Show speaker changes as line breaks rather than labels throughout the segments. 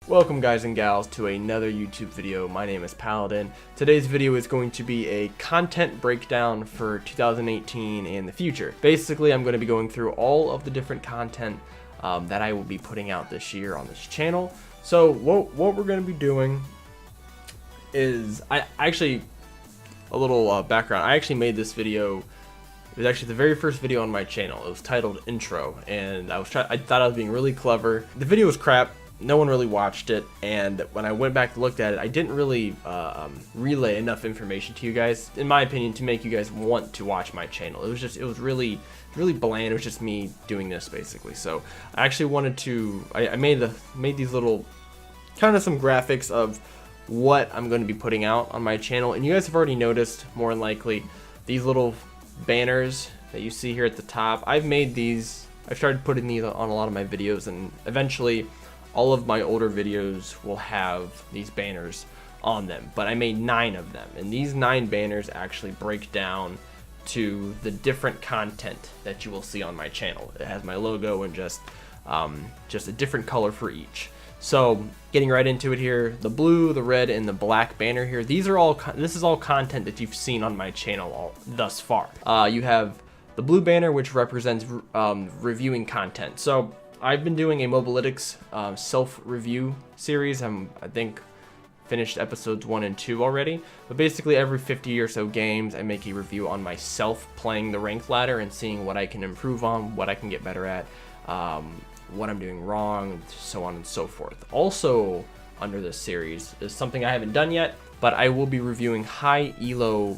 Welcome guys and gals to another YouTube video. My name is Paladin. Today's video is going to be a content breakdown for 2018 and the future. Basically, I'm going to be going through all of the different content that I will be putting out this year on this channel. So what we're going to be doing is, a little background. I actually made this video. It was actually the very first video on my channel. It was titled Intro, and I thought I was being really clever. The video was crap. No one really watched it, and when I went back and looked at it, I didn't really relay enough information to you guys, in my opinion, to make you guys want to watch my channel. It was really bland. It was just me doing this basically. So I actually wanted to, I made these little kind of some graphics of what I'm going to be putting out on my channel, and you guys have already noticed, more than likely, these little banners that you see here at the top. I've made these. I've started putting these on a lot of my videos, and eventually all of my older videos will have these banners on them, but I made 9 of them, and these 9 banners actually break down to the different content that you will see on my channel. It has my logo and just a different color for each. So getting right into it here, the blue, the red, and the black banner here, this is all content that you've seen on my channel thus far. You have the blue banner, which represents reviewing content. So I've been doing a Mobalytics self-review series. I think finished episodes 1 and 2 already. But basically every 50 or so games, I make a review on myself playing the ranked ladder and seeing what I can improve on, what I can get better at, what I'm doing wrong, so on and so forth. Also under this series is something I haven't done yet, but I will be reviewing high elo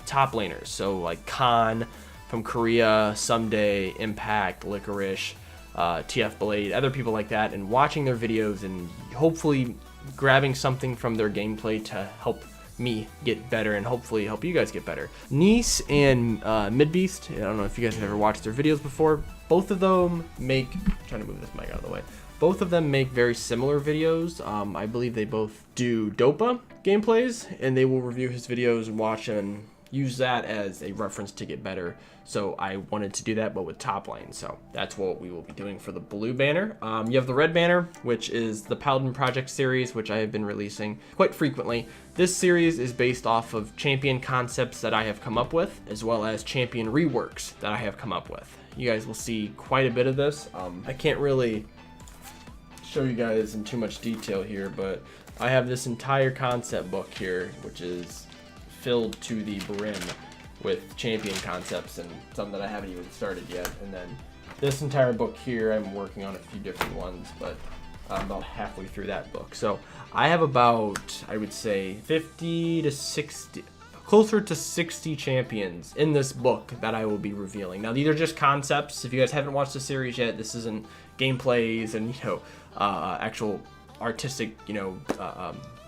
top laners. So like Khan from Korea, Someday, Impact, Licorice, TF Blade, other people like that, and watching their videos and hopefully grabbing something from their gameplay to help me get better and hopefully help you guys get better. Nice and Midbeast, I don't know if you guys have ever watched their videos before. Both of them make, trying to move this mic out of the way, both of them make very similar videos. I believe they both do Dopa gameplays, and they will review his videos and watch them and use that as a reference to get better. So I wanted to do that, but with top lane. So that's what we will be doing for the blue banner. You have the red banner, which is the Paladin Project series, which I have been releasing quite frequently. This series is based off of champion concepts that I have come up with, as well as champion reworks that I have come up with. You guys will see quite a bit of this. I can't really show you guys in too much detail here, but I have this entire concept book here, which is filled to the brim with champion concepts and some that I haven't even started yet. And then this entire book here, I'm working on a few different ones, but I'm about halfway through that book. So I have about, I would say, 50 to 60, closer to 60 champions in this book that I will be revealing. Now these are just concepts. If you guys haven't watched the series yet, this isn't gameplays and actual artistic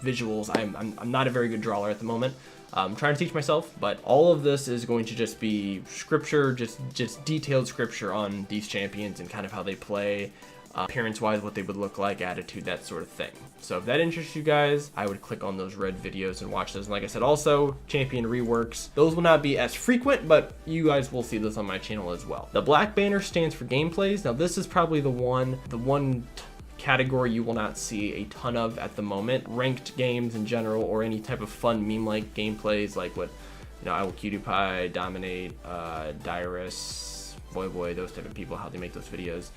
visuals. I'm not a very good drawer at the moment. I'm trying to teach myself, but all of this is going to just be scripture, just detailed scripture on these champions and kind of how they play, appearance-wise, what they would look like, attitude, that sort of thing. So if that interests you guys, I would click on those red videos and watch those. And like I said, also champion reworks. Those will not be as frequent, but you guys will see this on my channel as well. The black banner stands for gameplays. Now this is probably the one category you will not see a ton of at the moment. Ranked games in general, or any type of fun meme-like gameplays like what I will PewDiePie, Dominate, Dyrus, Voyboy, those type of people, how they make those videos.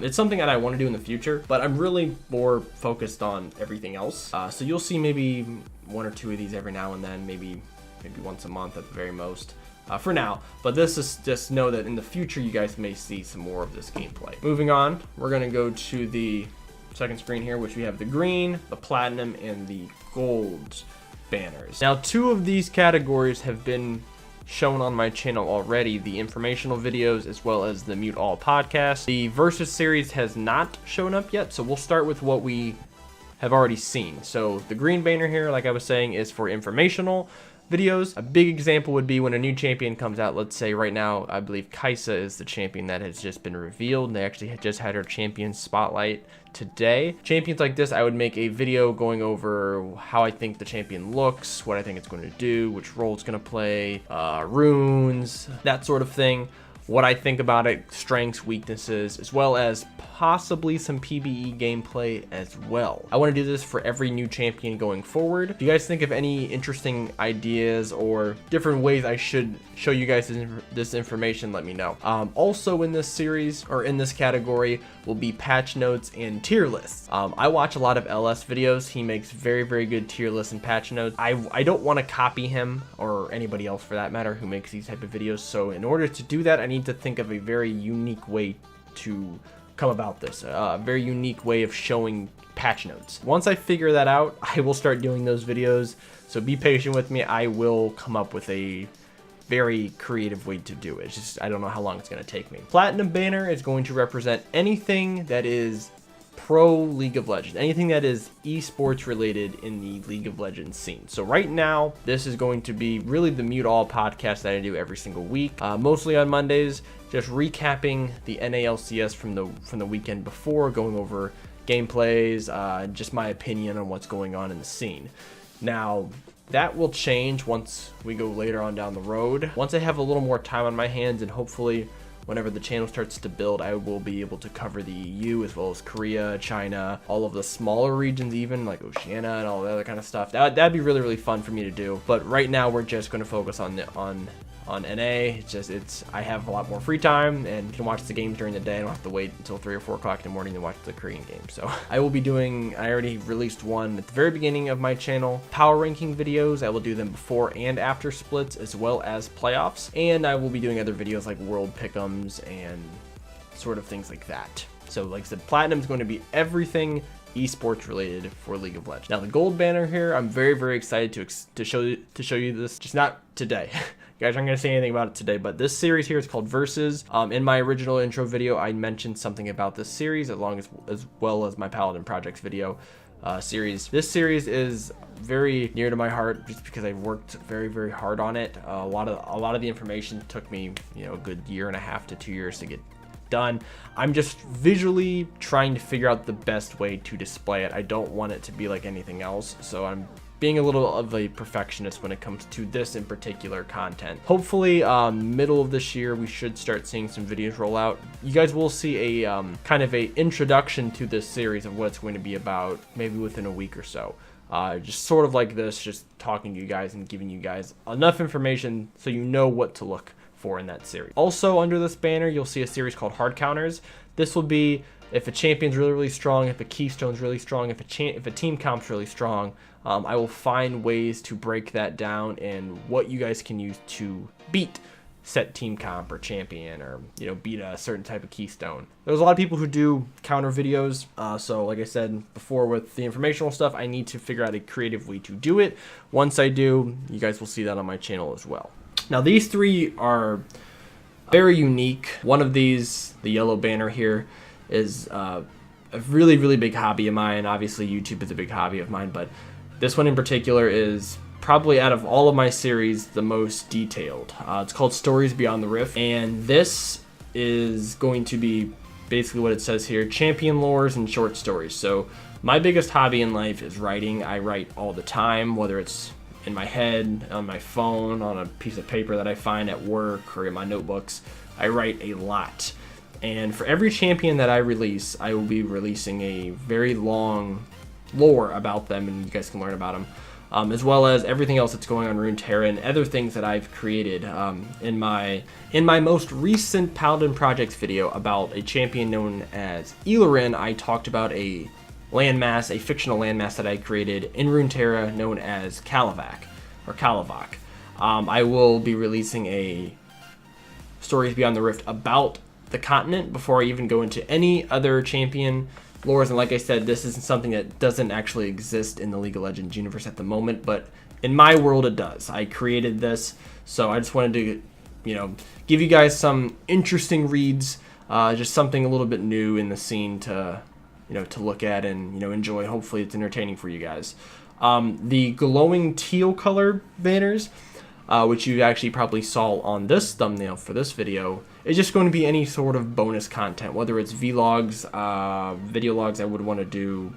It's something that I want to do in the future, but I'm really more focused on everything else. So you'll see maybe 1 or 2 of these every now and then, maybe once a month at the very most. For now, but this is just know that in the future you guys may see some more of this gameplay. Moving on, we're gonna go to the second screen here, which we have the green, the platinum, and the gold banners. Now 2 of these categories have been shown on my channel already, the informational videos as well as the Mute All podcast. The Versus series has not shown up yet, so we'll start with what we have already seen. So the green banner here, like I was saying, is for informational videos. A big example would be when a new champion comes out. Let's say right now, I believe Kaisa is the champion that has just been revealed, and they actually just had her champion spotlight today. Champions like this, I would make a video going over how I think the champion looks, what I think it's going to do, which role it's going to play, runes, that sort of thing. what I think about it, strengths, weaknesses, as well as possibly some PBE gameplay as well. I want to do this for every new champion going forward. If you guys think of any interesting ideas or different ways I should show you guys this information, let me know. Also in this series, or in this category, will be patch notes and tier lists. I watch a lot of LS videos. He makes very, very good tier lists and patch notes. I don't want to copy him, or anybody else for that matter, who makes these type of videos. So in order to do that, I need to think of a very unique way to come about this, a very unique way of showing patch notes. Once I figure that out, I will start doing those videos, so be patient with me. I will come up with a very creative way to do it. It's just, I don't know how long it's going to take me. Platinum banner is going to represent anything that is pro League of Legends, anything that is esports related in the League of Legends scene. So right now, this is going to be really the Mute All podcast that I do every single week, mostly on Mondays, just recapping the NALCS from the weekend before, going over gameplays, just my opinion on what's going on in the scene. Now, that will change once we go later on down the road. Once I have a little more time on my hands, and hopefully whenever the channel starts to build, I will be able to cover the EU as well as Korea, China, all of the smaller regions, even like Oceania and all the other kind of stuff. That'd be really, really fun for me to do. But right now we're just going to focus on NA. I have a lot more free time and can watch the games during the day. I don't have to wait until 3 or 4 o'clock in the morning to watch the Korean game. So I will be doing, I already released one at the very beginning of my channel, power ranking videos. I will do them before and after splits as well as playoffs. And I will be doing other videos like world pick'ems and sort of things like that. So like I said, Platinum is going to be everything esports related for League of Legends. Now the gold banner here, I'm very, very excited to show you this, just not today. Guys aren't going to say anything about it today, but this series here is called Versus. In my original intro video, I mentioned something about this series, as well as my Paladin Projects video series. This series is very near to my heart just because I've worked very, very hard on it. A lot of the information took me, a good 1.5 to 2 years to get done. I'm just visually trying to figure out the best way to display it. I don't want it to be like anything else, so I'm being a little of a perfectionist when it comes to this in particular content. Hopefully middle of this year we should start seeing some videos roll out. You guys will see a kind of a introduction to this series of what it's going to be about, maybe within a week or so. Just sort of like this, just talking to you guys and giving you guys enough information so you know what to look for in that series. Also under this banner you'll see a series called Hard Counters. This will be if a champion's really, really strong, if a keystone's really strong, if a team comp's really strong. I will find ways to break that down and what you guys can use to beat set team comp or champion, or beat a certain type of keystone. There's a lot of people who do counter videos, so like I said before with the informational stuff, I need to figure out a creative way to do it. Once I do, you guys will see that on my channel as well. Now these three are very unique. One of these, the yellow banner here, is a really, really big hobby of mine. Obviously YouTube is a big hobby of mine, but this one in particular is probably out of all of my series the most detailed. It's called Stories Beyond the Rift, and this is going to be basically what it says here: champion lores and short stories. So my biggest hobby in life is writing. I write all the time, whether it's in my head, on my phone, on a piece of paper that I find at work, or in my notebooks. I write a lot. And for every champion that I release, I will be releasing a very long lore about them, and you guys can learn about them, as well as everything else that's going on in Runeterra and other things that I've created. In my most recent Paladin Projects video about a champion known as Ilarin, I talked about a landmass, a fictional landmass that I created in Runeterra known as Kalavac, or Kalavac. I will be releasing a Stories Beyond the Rift about the continent before I even go into any other champion lores. And like I said, this isn't something that doesn't actually exist in the League of Legends universe at the moment, but in my world it does. I created this, so I just wanted to give you guys some interesting reads, just something a little bit new in the scene to look at and enjoy. Hopefully it's entertaining for you guys. The glowing teal color banners, which you actually probably saw on this thumbnail for this video, is just going to be any sort of bonus content, whether it's vlogs, video logs I would want to do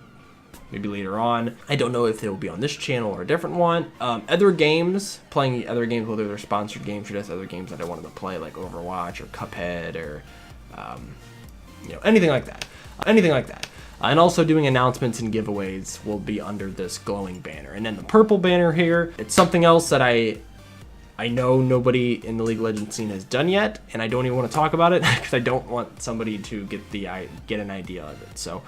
maybe later on. I don't know if they will be on this channel or a different one. Other games, playing other games, whether they're sponsored games or just other games that I wanted to play, like Overwatch or Cuphead or anything like that. And also doing announcements and giveaways will be under this glowing banner. And then the purple banner here, it's something else that I know nobody in the League of Legends scene has done yet, and I don't even want to talk about it because I don't want somebody to get an idea of it. So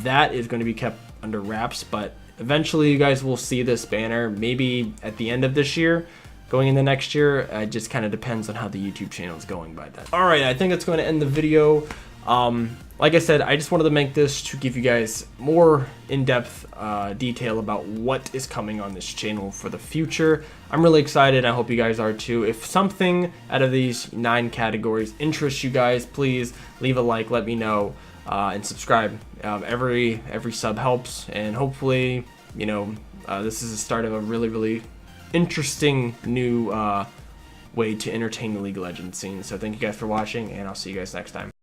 that is going to be kept under wraps, but eventually you guys will see this banner, maybe at the end of this year, going into next year. It just kind of depends on how the YouTube channel is going by then. All right, I think that's going to end the video. Like I said, I just wanted to make this to give you guys more in-depth detail about what is coming on this channel for the future. I'm really excited. I hope you guys are too. If something out of these 9 categories interests you guys, please leave a like, let me know, and subscribe. Every sub helps, and hopefully, this is the start of a really, really interesting new way to entertain the League of Legends scene. So thank you guys for watching, and I'll see you guys next time.